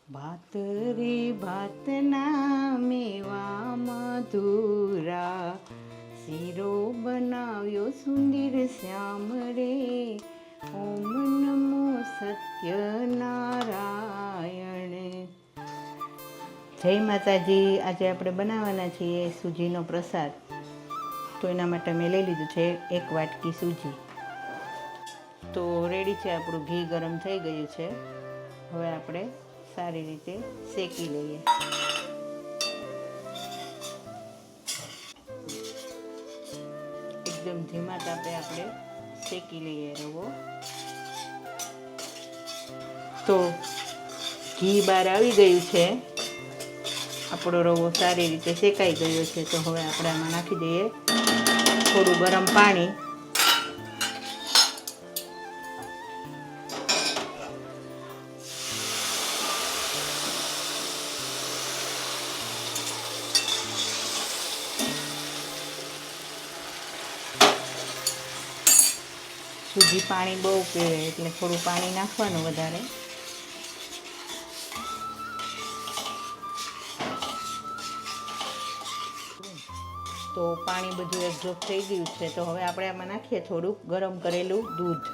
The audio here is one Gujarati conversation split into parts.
ભાત રે ભાતના મેવા મધુરા, શીરો બનાવ્યો સુંદર શ્યામ રે, ઓમ નમો સત્યનારાયણ. જય માતાજી. આજે આપણે બનાવવાના છીએ સૂજીનો પ્રસાદ. તો એના માટે મેં લઈ લીધું છે 1 વાટકી સૂજી. તો રેડી છે, આપણું ઘી ગરમ થઈ ગયું છે. હવે આપણે સારી રીતે શેકી લઈએ. એકદમ ધીમા તાપે આપણે શેકી લઈએ રવો. તો ઘી બહાર આવી ગયું છે, આપણો રવો સારી રીતે શેકાઈ ગયો છે. તો હવે આપણે આમાં નાખી દઈએ થોડું ગરમ પાણી. સૂજી પાણી બહુ પીવે એટલે થોડું પાણી નાખવાનું વધારે. તો પાણી બધું એબ્ઝોર્બ થઈ ગયું છે. તો હવે આપણે આમાં નાખીએ થોડુંક ગરમ કરેલું દૂધ.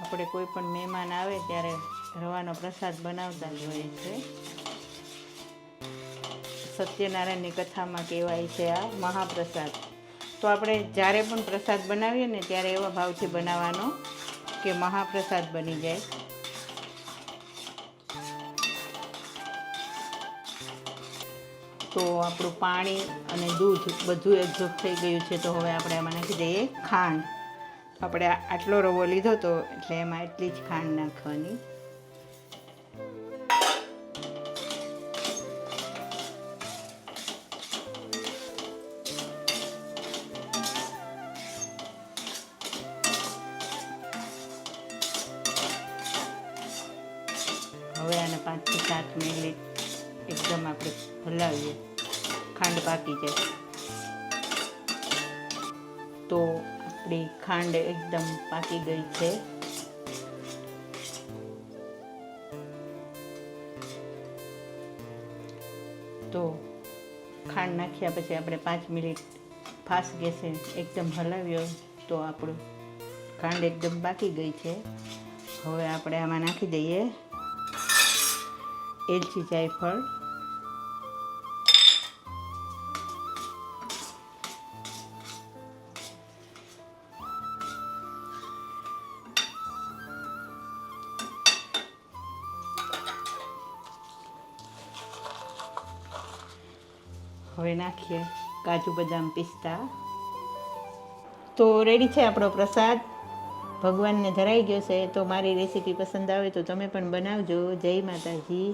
આપણે કોઈ પણ મહેમાન આવે ત્યારે રવાનો પ્રસાદ બનાવતા જ હોય છે. સત્યનારાયણની કથામાં કહેવાય છે આ મહાપ્રસાદ. તો આપણે જ્યારે પણ પ્રસાદ બનાવીએ ને ત્યારે એવા ભાવથી બનાવવાનો કે મહાપ્રસાદ બની જાય. તો આપણું પાણી અને દૂધ બધું એબ્ઝોર્બ થઈ ગયું છે. તો હવે આપણે આમાં નાખી દઈએ ખાંડ. આપણે આટલો રવો લીધો તો એટલે એમાં એટલી જ ખાંડ નાખવાની. હવે આને 5 થી 7 મિનિટ એકદમ આપણે હલાવીએ, ખાંડ પાકી જાય. તો આપણી ખાંડ એકદમ પાકી ગઈ છે. તો ખાંડ નાખ્યા પછી આપણે 5 મિનિટ ફાસ્ટ ગેસે એકદમ હલાવ્યો તો આપણું ખાંડ એકદમ પાકી ગઈ છે. હવે આપણે આમાં નાખી દઈએ એલચી, જાયફળ. હવે નાખીએ કાજુ, બદામ, પિસ્તા. તો રેડી છે આપણો પ્રસાદ. ભગવાનને ધરાઈ ગયો છે. તો મારી રેસીપી પસંદ આવે તો તમે પણ બનાવજો. જય માતાજી.